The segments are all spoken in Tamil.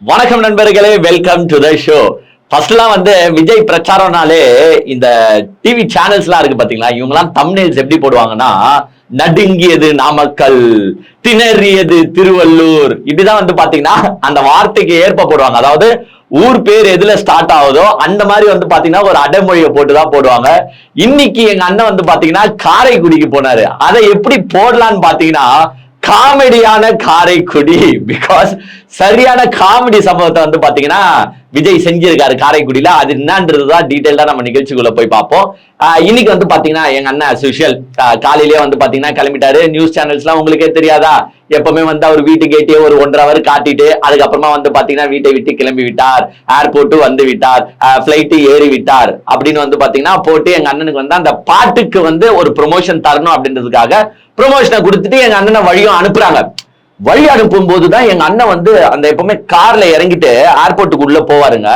வணக்கம் நண்பர்களே, வெல்கம் டு த ஷோ. ஃபர்ஸ்ட்லாம் விஜய் பிரச்சாரம்னாலே இந்த டிவி சேனல்ஸ்லாம் இருக்கு பாத்தீங்களா, இவங்கலாம் தம்ப்நெயில்ஸ் எப்படி போடுவாங்கன்னா, நடுங்கியது நாமக்கல், திணறியது திருவள்ளூர், இப்படிதான் பாத்தீங்கன்னா அந்த வார்த்தைக்கு ஏற்ப போடுவாங்க. அதாவது ஊர் பேர் எதுல ஸ்டார்ட் ஆகுதோ அந்த மாதிரி பாத்தீங்கன்னா ஒரு அடைமொழியை போட்டுதான் போடுவாங்க. இன்னைக்கு எங்க அண்ணன் பாத்தீங்கன்னா காரைக்குடிக்கு போனாரு. அதை எப்படி போடலான்னு பாத்தீங்கன்னா காமெடியான காரைக்குடி. பிகாஸ் சரியான காமெடி சம்பவத்தை பாத்தீங்கன்னா விஜய் செஞ்சிருக்காரு காரைக்குடியில. அது என்னன்றதுதான் டீடைல்டா நம்ம நிகழ்ச்சிக்குள்ள போய் பார்ப்போம். இன்னைக்கு பாத்தீங்கன்னா எங்க அண்ணன் as usual காலையிலேயே பாத்தீங்கன்னா கிளம்பிட்டாரு. நியூஸ் சேனல்ஸ் எல்லாம் உங்களுக்கே தெரியாதா, எப்பவுமே அவர் வீட்டு கேட்டே ஒரு 1.5 hour காட்டிட்டு அதுக்கப்புறமா பாத்தீங்கன்னா வீட்டை விட்டு கிளம்பி விட்டார், ஏர்போர்ட் வந்து விட்டார், பிளைட் ஏறி விட்டார் அப்படின்னு பாத்தீங்கன்னா போட்டு எங்க அண்ணனுக்கு அந்த பாட்டுக்கு ஒரு ப்ரொமோஷன் தரணும் அப்படின்றதுக்காக ப்ரொமோஷனை கொடுத்துட்டு எங்க அண்ணனை வழியும் அனுப்புறாங்க. வழி அனுப்பும் போதுதான் எங்க அண்ணன் அந்த எப்பவுமே கார்ல இறங்கிட்டு ஏர்போர்ட்டுக்கு உள்ள போவாருங்க.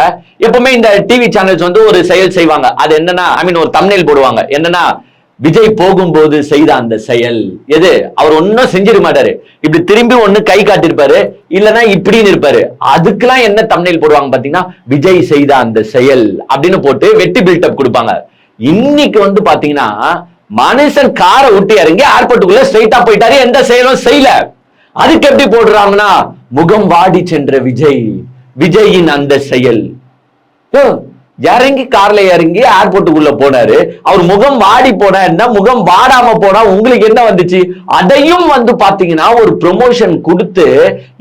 எப்பவுமே இந்த டிவி சேனல்ஸ் ஒரு செயல் செய்வாங்க. அது என்னன்னா, ஒரு தம்ப்நெயில் போடுவாங்க. என்னன்னா, விஜய் போகும்போது செய்த அந்த செயல் எது, அவர் ஒன்னும் செஞ்சிட மாட்டாரு, இப்படி திரும்பி ஒண்ணு கை காட்டிருப்பாரு, இல்லன்னா இப்படின்னு இருப்பாரு. அதுக்கெல்லாம் என்ன தம்ப்நெயில் போடுவாங்க பாத்தீங்கன்னா, விஜய் செய்த அந்த செயல் அப்படின்னு போட்டு வெட்டி பில்டப் கொடுப்பாங்க. இன்னைக்கு பாத்தீங்கன்னா மனுஷன் காரை விட்டு இறங்கி ஏர்போர்ட்டுக்குள்ள ஸ்ட்ரைட்டா போயிட்டாரு, எந்த செயலும் செய்யல. அதுக்கு எப்படி போடுறாங்கன்னா, முகம் வாடி சென்ற விஜய், விஜயின் அந்த செயல். இறங்கி கார்ல இறங்கி ஏர்போர்ட்டுக்குள்ள போனாரு, அவர் முகம் வாடி போனா என்ன, முகம் வாடாம போனா உங்களுக்கு என்ன வந்துச்சு? அதையும் பாத்தீங்கன்னா ஒரு ப்ரொமோஷன் கொடுத்து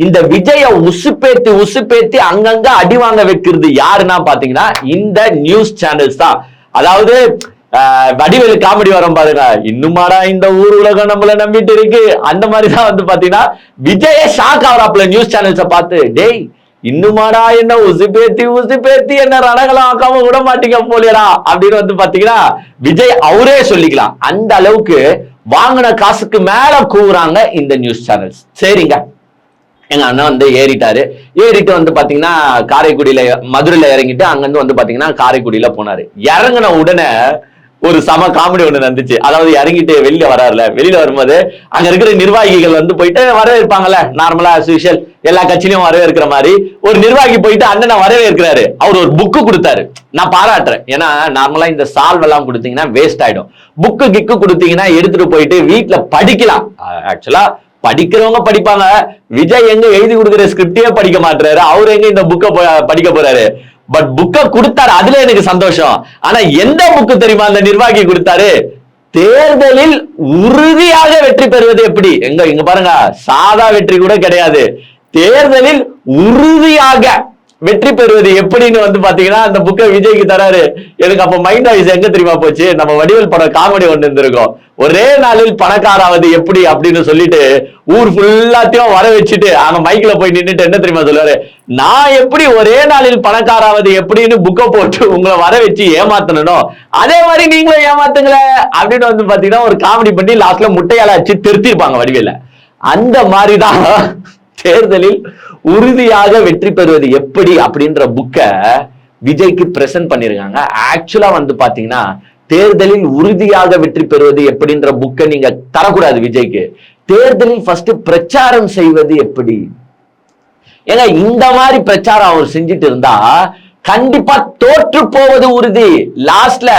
இந்த விஜய உசுப்பேத்தி அங்கங்க அடி வாங்க வைக்கிறது யாருன்னா பாத்தீங்கன்னா இந்த நியூஸ் சேனல்ஸ் தான். அதாவது வடிவேலு காமெடி வரும் பாருங்க, இன்னுமாடா இந்த ஊர் உலகம் நம்மள நம்பிட்டு இருக்கு, அந்த மாதிரிதான் பாத்தீங்கன்னா விஜய ஷாக் ஆவராப்ல நியூஸ் சேனல்ஸ பார்த்து, டேய் இன்னுமாடா என்ன உசுப்பேத்தி என்ன ரணகலம் ஆக்காம விட மாட்டீங்க போலியடா அப்படின்னு பாத்தீங்கன்னா விஜய் அவரே சொல்லிக்கலாம். அந்த அளவுக்கு வாங்கின காசுக்கு மேல கூவுறாங்க இந்த நியூஸ் சேனல்ஸ். சரிங்க, எங்க அண்ணன் ஏறிட்டாரு. ஏறிட்டு பாத்தீங்கன்னா காரைக்குடியில மதுரையில இறங்கிட்டு அங்கிருந்து பாத்தீங்கன்னா காரைக்குடியில போனாரு. இறங்கின உடனே ஒரு சம காமெடி ஒண்ணு நடந்துச்சு. அதாவது இறங்கிட்டு வெளியில வராருல, வெளியில வரும்போது அங்க இருக்கிற நிர்வாகிகள் போயிட்டு வரவேற்பாங்கல்ல, நார்மலா as usual எல்லா கட்சியிலும் வரவேற்கிற மாதிரி ஒரு நிர்வாகி போயிட்டு அண்ணனை வரவேற்கிறாரு. அவர் ஒரு புக்கு கொடுத்தாரு, நான் பாராட்டுறேன். ஏன்னா நார்மலா இந்த சால்வ் எல்லாம் கொடுத்தீங்கன்னா வேஸ்ட் ஆயிடும். புக்கு கிக்கு கொடுத்தீங்கன்னா எடுத்துட்டு போயிட்டு வீட்டுல படிக்கலாம். ஆக்சுவலா படிக்கிறவங்க படிப்பாங்க. விஜய் எங்க எழுதி கொடுக்குற ஸ்கிரிப்டே படிக்க மாட்டாரு, அவரு எங்க இந்த புக்கை படிக்க போறாரு. பட் புக்கை கொடுத்தாரு, அதுல எனக்கு சந்தோஷம். ஆனா எந்த புக்கு தெரியுமா அந்த நிர்வாகி கொடுத்தாரு? தேர்தலில் உறுதியாக வெற்றி பெறுவது எப்படி. இங்க பாருங்க, சாதா வெற்றி கூட கிடையாது, தேர்தலில் உறுதியாக வெற்றி பெறுவது எப்படின்னு பாத்தீங்கன்னா அந்த புக்கை விஜய்க்கு தராரு. எனக்கு அப்ப மைண்ட் வாய்ஸ் எங்க தெரியுமா போச்சு, நம்ம வடிவேல் படம் காமெடி ஒன்று இருந்திருக்கும், ஒரே நாளில் பணக்காராவது எப்படி அப்படின்னு சொல்லிட்டு ஊர் ஃபுல்லாத்தையும் வர வச்சுட்டு அவன் மைக்ல போய் நின்றுட்டு என்ன தெரியுமா சொல்லுவாரு, நான் எப்படி ஒரே நாளில் பணக்காராவது எப்படின்னு புக்கை போட்டு உங்களை வர வச்சு ஏமாத்தணும், அதே மாதிரி நீங்களும் ஏமாத்துங்களே அப்படின்னு பாத்தீங்கன்னா ஒரு காமெடி பண்ணி லாஸ்ட்ல முட்டையால வச்சு திருத்திருப்பாங்க வடிவேல. அந்த மாதிரிதான் தேர்தலில் உறுதியாக வெற்றி பெறுவது எப்படி அப்படின்ற புக்கை விஜய்க்கு பிரசன்ட் பண்ணிருக்காங்க. ஆக்சுவலா பாத்தீங்கன்னா தேர்தலில் உறுதியாக வெற்றி பெறுவது எப்படின்ற புக்கை நீங்க தரக்கூடாது விஜய்க்கு. தேர்தலில் ஃபர்ஸ்ட் பிரச்சாரம் செய்வது எப்படி. ஏன்னா இந்த மாதிரி பிரச்சாரம் அவர் செஞ்சுட்டு இருந்தா கண்டிப்பா தோற்று போவது உறுதி. லாஸ்ட்ல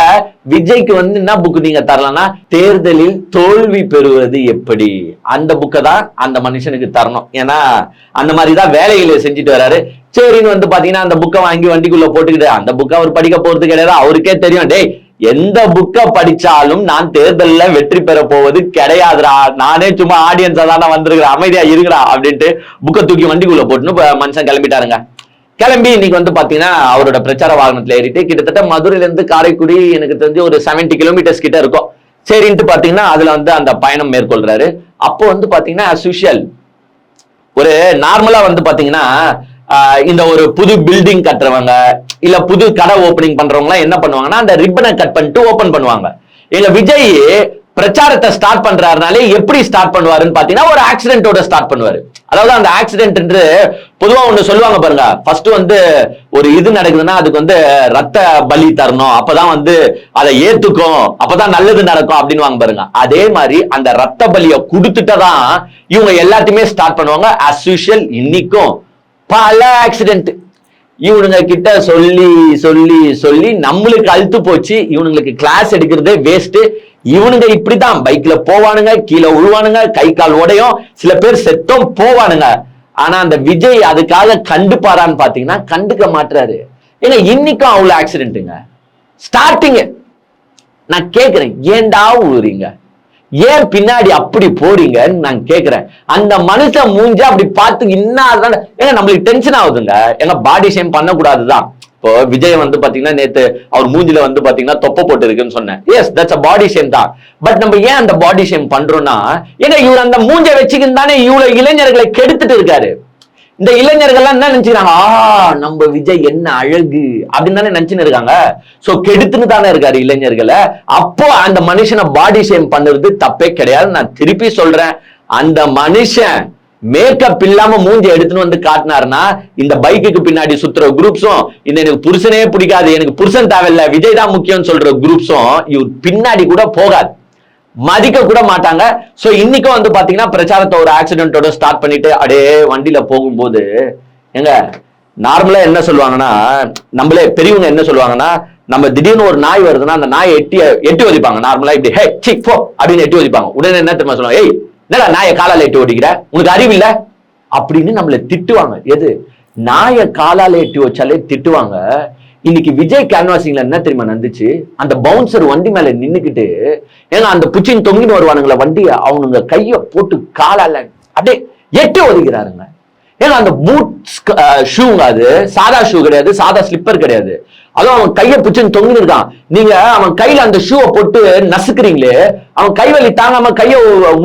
விஜய்க்கு என்ன புக்கு நீங்க தரலாம்னா, தேர்தலில் தோல்வி பெறுவது எப்படி, அந்த புக்கை தான் அந்த மனுஷனுக்கு தரணும். ஏன்னா அந்த மாதிரிதான் வேலைகளை செஞ்சுட்டு வராரு. சரின்னு பாத்தீங்கன்னா அந்த புக்கை வாங்கி வண்டிக்குள்ள போட்டுக்கிட்டு அந்த புக்கை அவர் படிக்க போறது கிடையாது. அவருக்கே தெரியும், டேய் எந்த புக்கை படிச்சாலும் நான் தேர்தலில் வெற்றி பெற போவது கிடையாதுடா, நானே சும்மா ஆடியன்ஸா தான் வந்திருக்கிறேன், அமைதியா இருக்குடா அப்படின்ட்டு புக்கை தூக்கி வண்டிக்குள்ள போட்டுன்னு மனுஷன் கிளம்பிட்டாருங்க. கிளம்பி இன்னைக்கு பாத்தீங்கன்னா அவரோட பிரச்சார வாகனத்துல ஏறிட்டு கிட்டத்தட்ட மதுரையில இருந்து காரைக்குடி எனக்கு தெரிஞ்சு ஒரு 70 கிலோமீட்டர்ஸ் கிட்ட இருக்கும். சரின்ட்டு பாத்தீங்கன்னா அதுல அந்த பயணம் மேற்கொள்றாரு. அப்போ பாத்தீங்கன்னா as usual ஒரு நார்மலா பாத்தீங்கன்னா இந்த ஒரு புது பில்டிங் கட்டுறவங்க இல்ல புது கடை ஓபனிங் பண்றவங்க என்ன பண்ணுவாங்கன்னா அந்த ரிப்பனை கட் பண்ணிட்டு ஓபன் பண்ணுவாங்க. எங்க விஜய் பிரச்சாரத்தை ஸ்டார்ட் பண்றாருனாலே எப்படி ஸ்டார்ட் பண்ணுவாருன்னு பாத்தீங்கன்னா ஒரு ஆக்சிடென்ட்டோட ஸ்டார்ட் பண்ணுவாரு. அதாவது அந்த ஆக்சிடென்ட் என்று பொதுவா ஒண்ணு சொல்லுவாங்க பாருங்க, ஃபர்ஸ்ட் ஒரு இது நடக்குதுன்னா அதுக்கு ரத்த பலி தரணும், அப்பதான் அதை ஏத்துக்கும், அப்பதான் நல்லது நடக்கும் அப்படின்னு வாங்க பாருங்க. அதே மாதிரி அந்த ரத்த பலியை கொடுத்துட்டதான் இவங்க எல்லாத்தையுமே ஸ்டார்ட் பண்ணுவாங்க. as usual இன்னைக்கும் பல ஆக்சிடென்ட். இவனுங்க கிட்ட சொல்லி சொல்லி சொல்லி நம்மளுக்கு அழுத்து போச்சு. இவனுங்களுக்கு கிளாஸ் எடுக்கிறதே வேஸ்ட். இவனுங்க இப்படிதான் பைக்ல போவானுங்க, கீழே விழுவானுங்க, கை கால் உடையும், சில பேர் செத்தும் போவானுங்க. ஆனா அந்த விஜய் அதுக்காக கண்டுப்பாரான்னு பாத்தீங்கன்னா கண்டுக்க மாட்டாரு. ஏன்னா இன்னைக்கும் அவ்வளவு ஆக்சிடென்ட்டுங்க. ஸ்டார்டிங் நான் கேக்குறேன், ஏன்டா ஊறீங்க, ஏன் பின்னாடி அப்படி போறீங்கன்னு நான் கேக்குறேன். அந்த மனுஷன் மூஞ்ச அப்படி பார்த்து இன்னாதான் ஏங்க நம்மளுக்கு டென்ஷன் ஆகுதுங்க. ஏங்க பாடி ஷேம் பண்ணக்கூடாதுதான். இப்போ விஜய் வந்து பாத்தீங்கன்னா நேத்து அவர் மூஞ்சில வந்து பாத்தீங்கன்னா தொப்பை போட்டு இருக்குன்னு சொன்னேன். Yes, that's a body shame தான். பட் நம்ம ஏன் அந்த பாடி ஷேம் பண்றோம்னா, ஏன்னா இவர் அந்த மூஞ்ச வச்சுக்கின்னு தானே இவ்வளவு இளைஞர்களை கெடுத்துட்டு இருக்காரு. இந்த இளைஞர்கள்லாம் என்ன நினைச்சுக்கிறாங்க, நம்ம விஜய் என்ன அழகு அப்படின்னு தானே நினைச்சுன்னு இருக்காங்க. சோ கெடுத்துன்னு தானே இருக்காரு இளைஞர்களை. அப்போ அந்த மனுஷனை பாடி ஷேம் பண்ணுறது தப்பே கிடையாது. நான் திருப்பி சொல்றேன், அந்த மனுஷன் மேக்கப் இல்லாம மூஞ்சி எடுத்துன்னு வந்து காட்டினாருன்னா இந்த பைக்குக்கு பின்னாடி சுத்துற குரூப்ஸும், இந்த எனக்கு புருஷனே பிடிக்காது, எனக்கு புருஷன் தேவையில்லை, விஜய் தான் முக்கியம் சொல்ற குரூப்ஸும் இவர் பின்னாடி கூட போகாது, மதிக்க கூட மாட்டாங்க. சோ இன்னைக்கும் வந்து பாத்தீங்கன்னா பிரச்சாரத்தை ஒரு ஆக்சிடென்ட்டோட ஸ்டார்ட் பண்ணிட்டு அப்படியே வண்டியில போகும்போது, எங்க நார்மலா என்ன சொல்லுவாங்கன்னா, நம்மளே பெரியவங்க என்ன சொல்லுவாங்கன்னா, நம்ம திடீர்னு ஒரு நாய் வருதுன்னா அந்த நாயை எட்டி ஒதிப்பாங்க. நார்மலா இப்படி ஹே சி போ அப்படின்னு எட்டி ஒதிப்பாங்க. உடனே என்ன தெரியுமா சொல்லுவாங்க, ஏய் என்னடா நாயை காலால எட்டி ஓடிக்கிற, உனக்கு அறிவு இல்ல அப்படின்னு நம்மள திட்டுவாங்க. எது, நாயை காலால எட்டி வச்சாலே திட்டுவாங்க. இன்னைக்கு விஜய் கேன்வாசிங்ல என்ன தெரியுமா நடந்துச்சு, அந்த பவுன்சர் வண்டி மேல நின்னுக்கிட்டு, ஏன்னா அந்த புச்சின் தொங்கின்னு வருவானுங்களா வண்டியை, அவனுங்க கைய போட்டு காலால அப்படியே எட்டி ஒதுக்கிறாருங்க. ஏன்னா அந்த பூட்ஸ் ஷூங்க, அது சாதா ஷூ கிடையாது, சாதா ஸ்லிப்பர் கிடையாது. அதுவும் அவன் கைய புச்சின்னு தொங்கின்னு இருக்கான். நீங்க அவன் கையில அந்த ஷூவை போட்டு நசுக்குறீங்களே, அவன் கைவலி தாங்காம கைய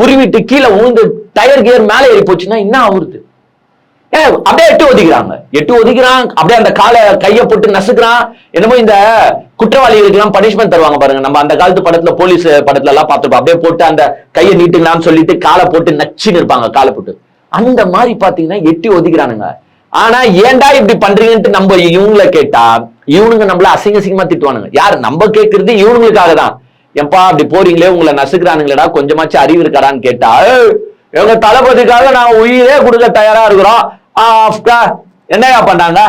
உருவிட்டு கீழே உழுந்து டயர் கியர் மேலே ஏறி போச்சுன்னா என்ன ஆகுறது? அப்படியே எட்டு ஒதுக்கிறான், அப்படியே அந்த காலை கைய போட்டு நசுக்கிறான். என்னமோ இந்த குற்றவாளிகளுக்கு எல்லாம் பனிஷ்மெண்ட் தருவாங்க பாருங்க, நம்ம அந்த காலத்து படத்துல போலீஸ் படத்துல எல்லாம் பார்த்துருப்போம். அப்படியே போட்டு அந்த கையை நீட்டுங்களான்னு சொல்லிட்டு காலை போட்டு நச்சுன்னு இருப்பாங்க, காலை போட்டு அந்த மாதிரி பாத்தீங்கன்னா எட்டி ஒதுக்கிறானுங்க. ஆனா ஏன்டா இப்படி பண்றீங்கன்ட்டு நம்ம இவங்களை கேட்டா இவனுங்க நம்மள அசிங்கமா திட்டுவானுங்க. யார் நம்ம கேட்கறது இவனுங்களுக்காக தான். எப்பா அப்படி போறீங்களே, உங்களை நசுக்கிறானுங்களா, கொஞ்சமாச்சும் அறிவு இருக்காடான்னு கேட்டா, எங்க தளபதிக்காக நான் உயிரே கொடுக்க தயாரா இருக்கிறோம், என்னையா பண்ணாங்க,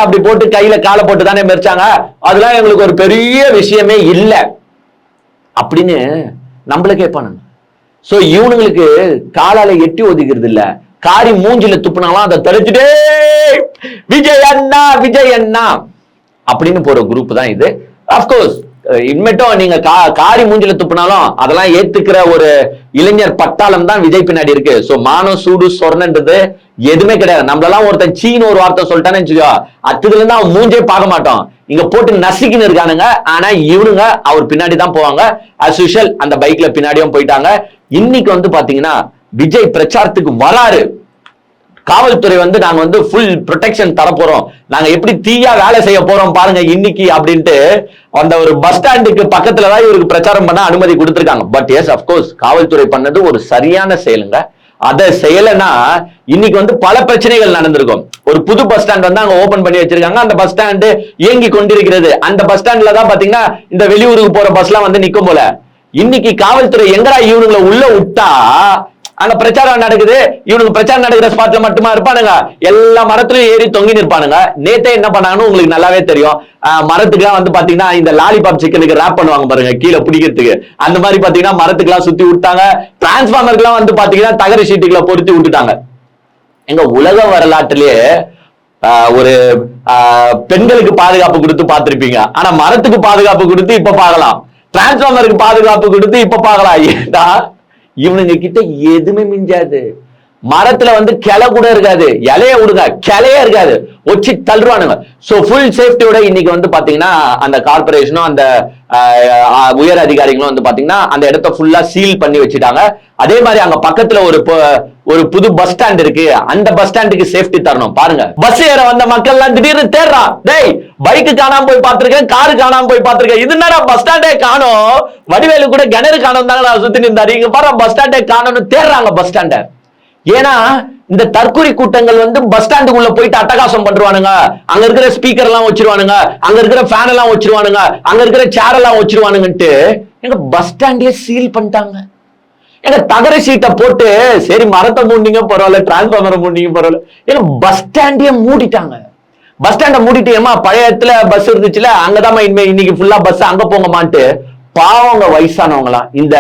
அப்படி போட்டு கையில காலை போட்டு தானே மெரிச்சாங்க, அதெல்லாம் எங்களுக்கு ஒரு பெரிய விஷயமே இல்லை அப்படின்னு நம்மள கேட்பானுங்க. சோ இவனுங்களுக்கு காலால எட்டி ஒதுக்கிறது இல்ல, காரி மூஞ்சில துப்புனாலும் அதை தொலைச்சுட்டே விஜய் அண்ணா அப்படின்னு போற குரூப் தான் இது. அப்கோர்ஸ் இன்மேட்டும் நீங்க காரி மூஞ்சில துப்புனாலும் அதெல்லாம் ஏத்துக்கிற ஒரு இளைஞர் பட்டாளம் தான் விஜய் பின்னாடி இருக்கு. சோ மானம் சூடு சொர்ணன்றது எதுவுமே கிடையாது. நம்மளெல்லாம் ஒருத்தன் சீன்னு ஒரு வார்த்தை சொல்லிட்டானே வச்சுக்கோ, அத்துதுல இருந்து அவன் மூஞ்சே பார்க்க மாட்டோம், இங்க போட்டு நசுக்கின்னு இருக்கானுங்க. ஆனா இவனுங்க அவர் பின்னாடி தான் போவாங்க. அஸ் யூஷுவல் அந்த பைக்ல பின்னாடியும் போயிட்டாங்க. இன்னைக்கு வந்து பாத்தீங்கன்னா விஜய் பிரச்சாரத்துக்கு வராரு, காவல்துறை வந்து நாங்க வந்து ஃபுல் ப்ரொடெக்ஷன் தர போறோம், நாங்க எப்படி தீயா வேலை செய்ய போறோம் பாருங்க இன்னைக்கு அப்படின்ட்டு அந்த ஒரு பஸ் ஸ்டாண்டுக்கு பக்கத்துலதான் இவருக்கு பிரச்சாரம் பண்ண அனுமதி கொடுத்திருக்காங்க. பட் எஸ் அப்கோர்ஸ் காவல்துறை பண்ணது ஒரு சரியான செயலுங்க. அதை செய்யலைன்னா இன்னைக்கு வந்து பல பிரச்சனைகள் நடந்திருக்கும். ஒரு புது பஸ் ஸ்டாண்ட் வந்து அங்க ஓபன் பண்ணி வச்சிருக்காங்க, அந்த பஸ் ஸ்டாண்டு இயங்கி கொண்டிருக்கிறது. அந்த பஸ் ஸ்டாண்ட்ல தான் பாத்தீங்கன்னா இந்த வெளியூருக்கு போற பஸ் எல்லாம் வந்து நிக்கும் போல. இன்னைக்கு காவல்துறை எங்கடா இவனுங்களை உள்ள விட்டா அங்க பிரச்சாரம் நடக்குது, இவனுக்கு பிரச்சாரம் நடக்கிற ஸ்பாட்ல மட்டுமா இருப்பானுங்க, எல்லா மரத்திலும் ஏறி தொங்கி நிற்பானுங்க. நேத்தே என்ன பண்ணாங்கன்னு உங்களுக்கு நல்லாவே தெரியும். மரத்துக்குலாம் வந்து பாத்தீங்கன்னா இந்த லாலிபாப் சிக்கனுக்கு ரேப் பண்ணுவாங்க பாருங்க கீழே பிடிக்கிறதுக்கு, அந்த மாதிரி பாத்தீங்கன்னா மரத்துக்குலாம் சுத்தி விட்டாங்க. டிரான்ஸ்பார்மருக்குலாம் வந்து பாத்தீங்கன்னா தகர ஷீட்டுகளை பொருத்தி விட்டுட்டாங்க. எங்க உலக வரலாற்றிலேயே ஒரு பெண்களுக்கு பாதுகாப்பு கொடுத்து பார்த்திருப்பீங்க, ஆனா மரத்துக்கு பாதுகாப்பு கொடுத்து இப்ப பார்க்கலாம், டிரான்ஸ்பார்மருக்கு பாதுகாப்பு கொடுத்து இப்ப பார்க்கலாம். ஏண்டா இவனுங்க கிட்ட எதுவுமே மிஞ்சாது. மரத்துல வந்து கிளை கூட இருக்காது, இலைய விடுங்க கிளையே இருக்காது, வச்சு தள்ளுவானுங்க. சோ ஃபுல் சேஃப்டியோட இன்னைக்கு வந்து பாத்தீங்கன்னா அந்த கார்பரேஷனும் அந்த உயர் அதிகாரிகளும் வந்து பாத்தீங்கன்னா அந்த இடத்த ஃபுல்லா சீல் பண்ணி வச்சுட்டாங்க. அதே மாதிரி அங்க பக்கத்துல ஒரு புது பஸ் ஸ்டாண்ட் இருக்கு, அந்த பஸ் ஸ்டாண்டுக்கு சேஃப்டி தரணும். பாருங்க பஸ் ஏற வந்த மக்கள் எல்லாம் திடீர்னு தேடுறான், டேய் பைக்கு காணாம போய் பாத்திருக்கேன், காரு காணாம போய் பாத்திருக்கேன், இது நேரம் பஸ் ஸ்டாண்டே காணும், வடிவேலு கூட கிணறு காணும் தாங்க நான் சுத்தி நின்றாரு, இங்க பாரு பஸ் ஸ்டாண்டே காணும்னு தேடுறாங்க பஸ் ஸ்டாண்ட. ஏன்னா இந்த தற்கொலை கூட்டங்கள் வந்து பஸ் ஸ்டாண்டுக்குள்ள போயிட்டு அட்டகாசம் பண்றானுங்க, அங்க இருக்கிற ஸ்பீக்கர் எல்லாம் வச்சிருவானுங்க, அங்க இருக்கிற ஃபேன் எல்லாம் வச்சிருவானுங்க, அங்க இருக்கிற சேர் எல்லாம் வச்சிருவானுங்கன்ட்டு எங்க பஸ் ஸ்டாண்டே சீல் பண்ணிட்டாங்க. ஏங்க தகர சீட்டை போட்டு சரி மரத்தை மூடிங்க பரவாயில்ல, டிரான்ஸ்பார்மரை மூடிங்க பரவாயில்ல, ஏங்க பஸ் ஸ்டாண்டே மூடிட்டாங்க. பஸ் ஸ்டாண்ட மூடிட்டு ஏமா பழைய இடத்துல பஸ் இருந்துச்சுல அங்கதான் இன்னைக்கு ஃபுல்லா பஸ் அங்க போங்கமான்ட்டு பாவங்க வயசானவங்களாம். இந்த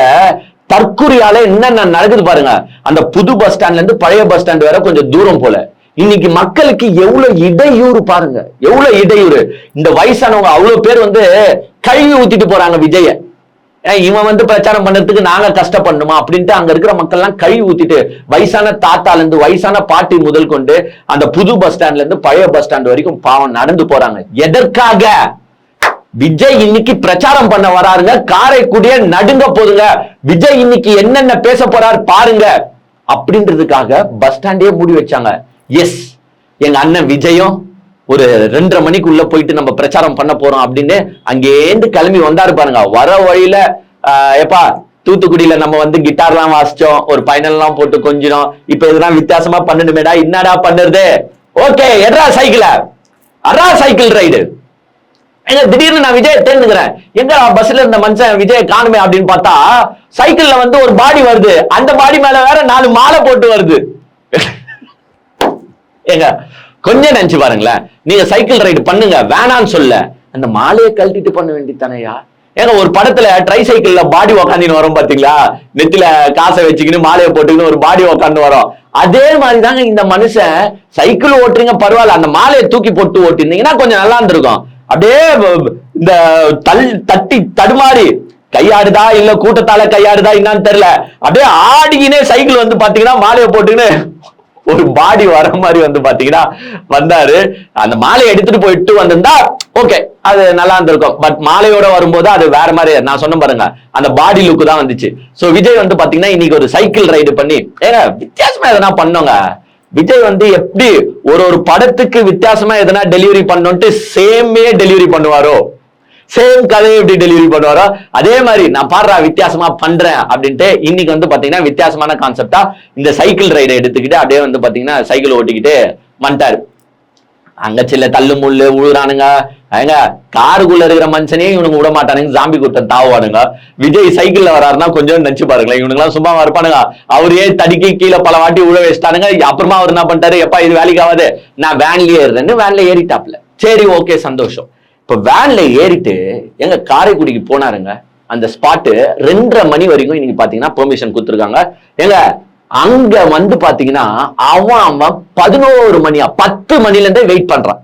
தற்குறியால என்னென்ன நடக்குது பாருங்க. அந்த புது பஸ் ஸ்டாண்ட்ல இருந்து பழைய பஸ் ஸ்டாண்ட் வேற கொஞ்சம் தூரம் போல. இன்னைக்கு மக்களுக்கு எவ்வளவு இடையூறு பாருங்க, எவ்வளவு இடையூறு. இந்த வயசானவங்க அவ்வளவு பேர் கழுவி ஊத்திட்டு போறாங்க விஜய. இவன் பிரச்சாரம் பண்றதுக்கு நாங்க கஷ்டப்படணுமா அப்படின்ட்டு அங்க இருக்கிற மக்கள் எல்லாம் கழுவி ஊத்திட்டு வயசான தாத்தால இருந்து வயசான பாட்டி முதல் கொண்டு அந்த புது பஸ் ஸ்டாண்ட்ல இருந்து பழைய பஸ் ஸ்டாண்ட் வரைக்கும் பாவம் நடந்து போறாங்க. எதற்காக? விஜய் இன்னைக்கு பிரச்சாரம் பண்ண வராருங்க. காரைக்குடிய நடுங்க போதுங்க. விஜய் இன்னைக்கு என்னென்ன பேச போறாரு பாருங்க அப்படின்றதுக்காக பஸ் ஸ்டாண்டே மூடி வச்சாங்க. எஸ், எங்க அண்ணன் விஜயும் ஒரு 2:30 மணிக்குள்ள போயிட்டு நம்ம பிரச்சாரம் பண்ண போறோம் அப்படின்னு அங்கேருந்து கிளம்பி வந்தாரு பாருங்க. வர வழியில எப்பா தூத்துக்குடியில நம்ம கிட்டார்லாம் வாசிச்சோம், ஒரு பைனல்லாம் போட்டு கொஞ்சம், இப்ப இதெல்லாம் வித்தியாசமா பண்ணணுமேடா, என்னடா பண்ணுறது? ஓகே, எட்ரா சைக்கிள, அரா சைக்கிள் ரைடு. திடீர்னு நான் விஜய் தேர்ந்துக்கிறேன், எங்க பஸ்ல இருந்த மனுஷன் விஜய் காணுமே அப்படின்னு பார்த்தா சைக்கிள்ல ஒரு பாடி வருது. அந்த பாடி மேல வேற 4 மாலை போட்டு வருது. ஏங்க கொஞ்சம் நினைச்சு பாருங்களேன். நீங்க சைக்கிள் ரைடு பண்ணுங்க, வேணான்னு சொல்ல, அந்த மாலையை கழட்டிட்டு பண்ண வேண்டியதானையா? ஏங்க ஒரு படத்துல ட்ரை சைக்கிள்ல பாடி உக்காந்துன்னு வரும் பாத்தீங்களா, நெத்தில காசை வச்சுக்கின்னு மாலையை போட்டுக்கின்னு ஒரு பாடி உக்காந்து வரும். அதே மாதிரிதாங்க இந்த மனுஷன் சைக்கிள் ஓட்டுறீங்க பரவாயில்ல, அந்த மாலையை தூக்கி போட்டு ஓட்டிருந்தீங்கன்னா கொஞ்சம் நல்லா இருந்திருக்கும். அப்படியே இந்த தட்டி தடுமாறி கையாடுதா இல்ல கூட்டத்தால கையாடுதா என்னன்னு தெரியல, அப்படியே ஆடிக்கினே சைக்கிள் பாத்தீங்கன்னா மாலையை போட்டுக்கின்னு ஒரு பாடி வர மாதிரி பாத்தீங்கன்னா வந்தாரு. அந்த மாலையை எடுத்துட்டு போயிட்டு வந்திருந்தா ஓகே, அது நல்லா இருந்திருக்கும். பட் மாலையோட வரும்போது அது வேற மாதிரி, நான் சொன்ன பாருங்க, அந்த பாடி லுக்கு தான் வந்துச்சு. சோ விஜய் பாத்தீங்கன்னா இன்னைக்கு ஒரு சைக்கிள் ரைடு பண்ணி ஏங்க வித்தியாசமா எதனா பண்ணோங்க. விஜய் எப்படி ஒரு படத்துக்கு வித்தியாசமா எதனா டெலிவரி பண்ணோன்ட்டு சேமே டெலிவரி பண்ணுவாரோ, சேம் கதையை எப்படி டெலிவரி பண்ணுவாரோ அதே மாதிரி நான் பாடுறா வித்தியாசமா பண்றேன் அப்படின்ட்டு இன்னைக்கு பாத்தீங்கன்னா வித்தியாசமான கான்செப்டா இந்த சைக்கிள் ரைடை எடுத்துக்கிட்டு அப்படியே பாத்தீங்கன்னா சைக்கிள் ஓட்டிக்கிட்டு வந்துட்டாரு. அங்க சில தள்ளு முள்ளு உழுறானுங்க. ஏங்க காருக்குள்ள இருக்கிற மனுஷனே இவனுக்கு விட மாட்டானுங்க, ஜாம்பி கூட்டம் தாவானுங்க. விஜய் சைக்கிள்ல வராருன்னா கொஞ்சம் நினைச்சு பாருங்களேன், இவனுங்க எல்லாம் சும்மா இருப்பானுங்க. அவரே தடுக்கி கீழே பல வாட்டி உழ வச்சுட்டானுங்க. அப்புறமா அவர் என்ன பண்ணிட்டாரு, எப்பா இது வேலைக்கு ஆகாது, நான் வேன்லயே ஏறுறேன்னு வேன்ல ஏறிட்டாப்ல. சரி ஓகே சந்தோஷம். இப்ப வேன்ல ஏறிட்டு எங்க காரைக்குடிக்கு போனாருங்க. அந்த ஸ்பாட்டு 2:30 மணி வரைக்கும் இன்னைக்கு பாத்தீங்கன்னா பெர்மிஷன் கொடுத்துருக்காங்க. எங்க அங்க பாத்தீங்கன்னா அவன் 11 மணியா 10 மணில இருந்தே வெயிட் பண்றான்.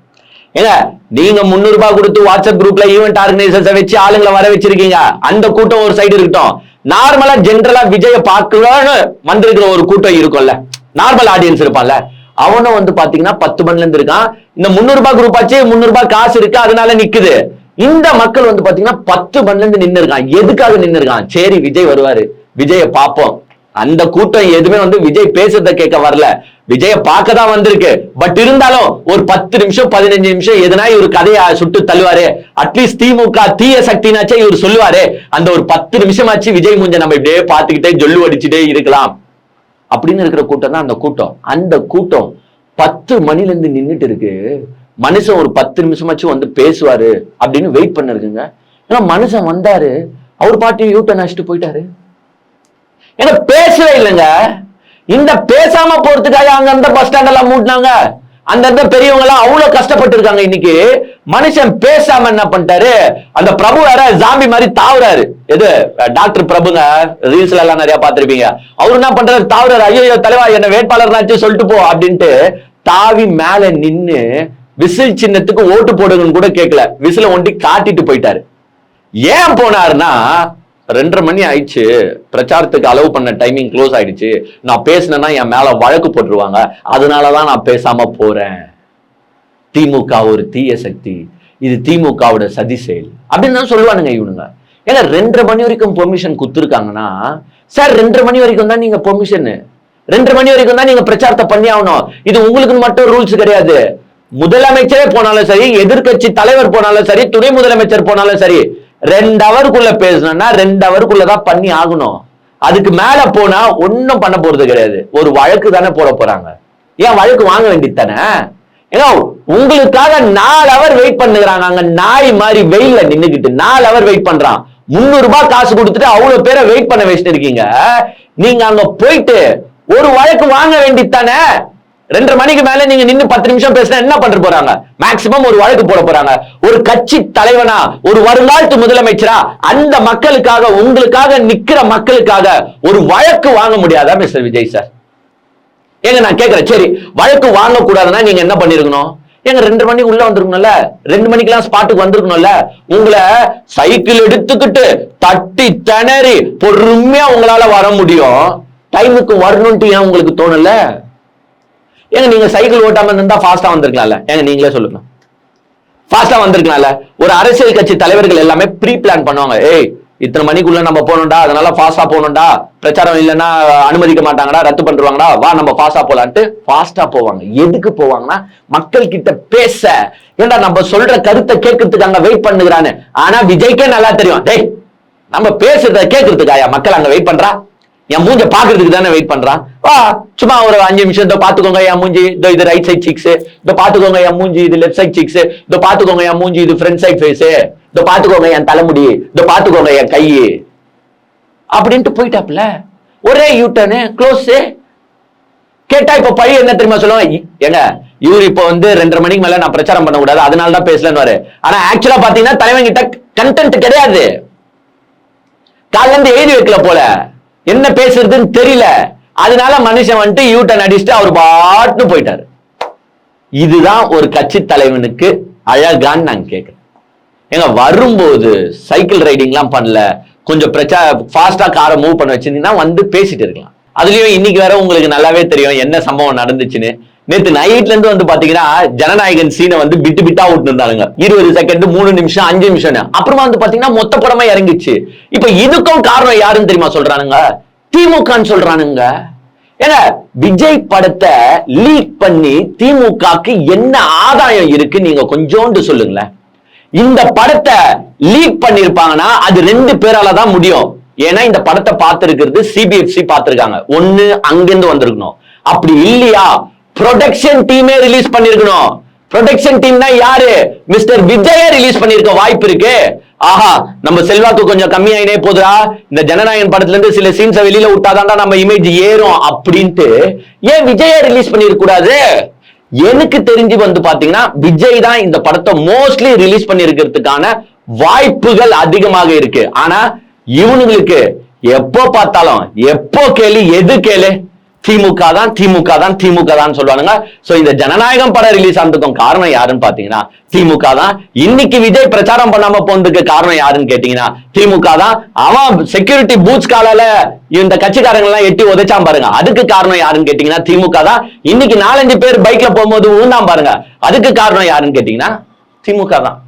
ஏங்க நீங்க 300 ரூபாய் கொடுத்து வாட்ஸ்அப் குரூப்ல ஈவென்ட் ஆர்கனைசர்ஸை வச்சு ஆளுங்களை வர வச்சிருக்கீங்க, அந்த கூட்டம் ஒரு சைடு இருக்கட்டும். நார்மலா ஜென்ரலா விஜய பார்க்கலான்னு வந்திருக்கிற ஒரு கூட்டம் இருக்கும்ல, நார்மல் ஆடியன்ஸ் இருப்பான்ல, அவனும் பாத்தீங்கன்னா 10 மணில இருந்து இருக்கான். இந்த 300 ரூபாய் குரூப் ஆச்சு, 300 ரூபாய் காசு இருக்கு அதனால நிக்குது. இந்த மக்கள் பாத்தீங்கன்னா 10 மணில இருந்து நின்று இருக்கான். எதுக்காக நின்று இருக்கான்? சரி விஜய் வருவாரு, விஜய பாப்போம். அந்த கூட்டம் எதுவுமே விஜய் பேசுறத கேட்க வரல, விஜய பார்க்க தான் வந்திருக்கு. பட் இருந்தாலும் ஒரு 10 நிமிஷம் 15 நிமிஷம் எதுனா இவர் கதையை சுட்டு தள்ளுவாரு. அட்லீஸ்ட் திமுக தீய சக்தினாச்சே இவர் சொல்லுவாரு. அந்த ஒரு 10 நிமிஷம் ஆச்சு விஜய் மூஞ்ச நம்ம இப்படியே பார்த்துக்கிட்டே ஜொல்லு அடிச்சுட்டே இருக்கலாம் அப்படின்னு இருக்கிற கூட்டம் தான் அந்த கூட்டம். அந்த கூட்டம் 10 மணில இருந்து நின்றுட்டு இருக்கு. மனுஷன் ஒரு 10 நிமிஷமாச்சும் பேசுவாரு அப்படின்னு வெயிட் பண்ணிருக்குங்க. ஏன்னா மனுஷன் வந்தாரு, அவர் பாட்டி யூட்டன் அடிச்சுட்டு போயிட்டாரு. ஏன்னா பேசவே இல்லைங்க. இந்த பேசாம போறதுக்காக அங்க அந்த பஸ் ஸ்டாண்ட் எல்லாம் மூட்டினாங்க. அந்த பெரியவங்க எல்லாம் அவ்வளவு கஷ்டப்பட்டு இருக்காங்க. இன்னைக்கு மனுஷன் பேசாம என்ன பண்ணிட்டாரு, அந்த பிரபு வேற ஜாம்பி மாதிரி தாவுறாரு. எது டாக்டர் பிரபுங்க, ரீல்ஸ்ல எல்லாம் நிறைய பாத்திருப்பீங்க. அவரு என்ன பண்றாரு, தாவுறாரு. ஐயோ தலைவா என்ன வேட்பாளர்னாச்சும் சொல்லிட்டு போ அப்படின்ட்டு தாவி மேல நின்னு விசில் சின்னத்துக்கு ஓட்டு போடுங்கன்னு கூட கேட்கல, விசில ஒண்டி காட்டிட்டு போயிட்டாரு. ஏன் போனாருன்னா 2:30 மணி ஆயிடுச்சு, பிரச்சாரத்துக்கு அலோவ் பண்ண டைமிங் க்ளோஸ் ஆயிடுச்சு, நான் பேசினேன்னா என் மேல வழக்கு போட்டுருவாங்க, அதனாலதான் நான் பேசாம போறேன். திமுக ஒரு தீய சக்தி, இது திமுகவோட சதி செயல் அப்படின்னு தான் சொல்லுவானுங்க இவனுங்க. ஏன்னா 2:30 மணி வரைக்கும் பெர்மிஷன் கொடுத்துருக்காங்கன்னா, சார் 2:30 மணி வரைக்கும் தான் நீங்க பெர்மிஷன், 2:30 மணி வரைக்கும் தான் நீங்க பிரச்சாரத்தை பண்ணி ஆகணும். இது உங்களுக்கு மட்டும் ரூல்ஸ் கிடையாது. முதலமைச்சரே போனாலும் சரி, எதிர்கட்சி தலைவர் போனாலும் சரி, துணை முதலமைச்சர் போனாலும் சரி, 2 ஹவருக்குள்ள பேசணும்னா 2 ஹவருக்குள்ளதான் பண்ணி ஆகணும். அதுக்கு மேல போனா ஒன்னும் பண்ண போறது கிடையாது. ஒரு வழக்கு தானே போட போறாங்க. ஏன் வழக்கு வாங்க வேண்டியது தானே? ஏன்னா உங்களுக்காக 4 ஹவர் வெயிட் பண்ணுறாங்க. அங்க நாய் மாதிரி வெயில்ல நின்னுக்கிட்டு 4 ஹவர் வெயிட் பண்றான். 300 ரூபாய் காசு கொடுத்துட்டு அவ்வளவு பேரை வெயிட் பண்ண வச்சுட்டு இருக்கீங்க. நீங்க அங்க போயிட்டு ஒரு வழக்கு வாங்க வேண்டித்தானே. 2:30 மணிக்கு மேல நீங்க நின்னு 10 நிமிஷம் பேசினா என்ன பண்ற போறாங்க? மேக்சிமம் ஒரு வழக்கு போட போறாங்க. ஒரு கட்சி தலைவனா, ஒரு வருங்காலத்து முதலமைச்சரா அந்த மக்களுக்காக, உங்களுக்காக நிக்கிற மக்களுக்காக ஒரு வழக்கு வாங்க முடியாதா மிஸ்டர் விஜய் சார்? ஏங்க நான் கேட்கிறேன், சரி வழக்கு வாங்க கூடாதுன்னா நீங்க என்ன பண்ணிருக்கணும்? ஏங்க 2:30 மணிக்கு உள்ள வந்திருக்கணும்ல, 2 மணிக்கெல்லாம் ஸ்பாட்டுக்கு வந்திருக்கணும்ல. உங்களை சைக்கிள் எடுத்துக்கிட்டு தட்டி திணறி பொறுமையா உங்களால வர முடியும். டைமுக்கு வரணும்ட்டு ஏன் உங்களுக்கு தோணல? ஏங்க நீங்க சைக்கிள் ஓட்டாம இருந்தா ஃபாஸ்டா வந்திருக்கலாம்ல. ஏங்க நீங்களே சொல்லுங்க, ஃபாஸ்டா வந்திருக்கலாம்ல. ஒரு அரசியல் கட்சி தலைவர்கள் எல்லாமே ப்ரீ பிளான் பண்ணுவாங்க. ஏய் இத்தனை மணிக்குள்ள நம்ம போனோம்டா, அதனால ஃபாஸ்டா போனோம்டா, பிரச்சாரம் இல்லைன்னா அனுமதிக்க மாட்டாங்கடா, ரத்து பண்ணிடுவாங்கடா, வா நம்ம ஃபாஸ்டா போலான்ட்டு ஃபாஸ்டா போவாங்க. எதுக்கு போவாங்கன்னா மக்கள் கிட்ட பேச. ஏண்டா நம்ம சொல்ற கருத்தை கேட்கறதுக்கு அங்க வெயிட் பண்ணுகிறான்னு. ஆனா விஜய்க்கே நல்லா தெரியும், டேய் நம்ம பேசுறத கேட்கறதுக்காயா மக்கள் அங்க வெயிட் பண்றா? என் மூஞ்ச பாக்குறதுக்கு தானே வெயிட் பண்றான். வா சும்மா ஒரு 5 நிமிஷம் இதோ பாத்துக்கோங்க என் மூஞ்சி, இது ரைட் சைட் சிக்ஸ், இதோ பாத்துக்கோங்க என் மூஞ்சி, இது லெஃப்ட் சைட் சிக்ஸ், இதோ பாத்துக்கோங்க என் மூஞ்சி, இது ஃப்ரண்ட் சைட் ஃபேஸ், இதோ பாத்துக்கோங்க என் தலைமுடி, இதோ பாத்துக்கோங்க என் கை அப்படின்ட்டு போயிட்டாப்ல. ஒரே யூட்டர்னு க்ளோஸ். கேட்டா இப்ப பழி என்ன தெரியுமா சொல்லுவாங்க? ஏங்க இவர் இப்ப 2:30 மணிக்கு மேல நான் பிரச்சாரம் பண்ண கூடாது அதனால தான் பேசலன்னு. ஆனா ஆக்சுவலா பாத்தீங்கன்னா தலைவன் கிட்ட கண்டென்ட் கிடையாது. காலைல இருந்து எழுதி வைக்கல போல, என்ன பேசுறதுன்னு தெரியல. அதனால மனுஷன் யூட்டன் அடிச்சுட்டு அவர் பாட்டுன்னு போயிட்டாரு. இதுதான் ஒரு கட்சி தலைவனுக்கு அழகான்னு நான் கேட்கிறேன். ஏங்க வரும்போது சைக்கிள் ரைடிங் எல்லாம் பண்ணல, கொஞ்சம் ஃபாஸ்டா காரை மூவ் பண்ண வச்சிருந்தீங்கன்னா பேசிட்டு இருக்கலாம். அதுலயும் இன்னைக்கு வேற உங்களுக்கு நல்லாவே தெரியும் என்ன சம்பவம் நடந்துச்சுன்னு. நேத்து நைட்ல இருந்து பாத்தீங்கன்னா ஜனநாயகன் சீனை பிட்டு பிட்டா விட்டு இருந்தாங்க. 20 செகண்ட், 3 நிமிஷம், 5 நிமிஷம். அப்புறமா பாத்தீங்கன்னா மொத்த படமா இறங்கிச்சு. இப்ப இதுக்கும் காரணம் யாருன்னு தெரியுமா சொல்றானுங்க? திமுகன்னு சொல்றானுங்க. ஏங்க விஜய் படத்தை லீக் பண்ணி திமுகக்கு என்ன ஆதாயம் இருக்கு நீங்க கொஞ்சோண்டு சொல்லுங்களேன். இந்த படத்தை லீக் பண்ணிருப்பாங்கன்னா அது 2 பேரால தான் முடியும். ஏன்னா இந்த படத்தை பார்த்திருக்கிறது சிபிஎஃப்சி பார்த்திருக்காங்க. ஒண்ணு அங்கிருந்து வந்திருக்கணும், அப்படி இல்லையா ப்ரொடக்ஷன் டீமே ரிலீஸ் பண்ணிருக்கணும். ப்ரொடக்ஷன் டீம்னா யாரு? மிஸ்டர் விஜய ரிலீஸ் பண்ணிருக்க வாய்ப்பு இருக்கு. ஆஹா நம்ம செல்வாக்கு கொஞ்சம் கம்மியாயினே போதுரா, இந்த ஜனநாயகன் படத்துல இருந்து சில சீன்ஸை வெளியில விட்டாதான் நம்ம இமேஜ் ஏறும் அப்படின்ட்டு ஏன் விஜய ரிலீஸ் பண்ணிருக்க கூடாது? எனக்கு தெரிஞ்சு பாத்தீங்கன்னா விஜய் தான் இந்த படத்தை மோஸ்ட்லி ரிலீஸ் பண்ணிருக்கிறதுக்கான வாய்ப்புகள் அதிகமாக இருக்கு. ஆனா இவனுங்களுக்கு எப்போ பார்த்தாலும் எப்போ கேளு எது கேளு திமுக தான் திமுக தான் திமுக தான் சொல்லுவானுங்க. சோ இந்த ஜனநாயகம் படம் ரிலீஸ் ஆனதுக்கும் காரணம் யாருன்னு பாத்தீங்கன்னா திமுக தான். இன்னைக்கு விஜய் பிரச்சாரம் பண்ணாம போனதுக்கு காரணம் யாருன்னு கேட்டீங்கன்னா திமுக தான். அவன் செக்யூரிட்டி பூத்ஸ் காலால இந்த கட்சிக்காரங்க எல்லாம் எட்டி உதைச்சான் பாருங்க, அதுக்கு காரணம் யாருன்னு கேட்டீங்கன்னா திமுக தான். இன்னைக்கு 4-5 பேர் பைக்ல போகும்போது ஊந்தாம் பாருங்க, அதுக்கு காரணம் யாருன்னு கேட்டீங்கன்னா திமுக தான்.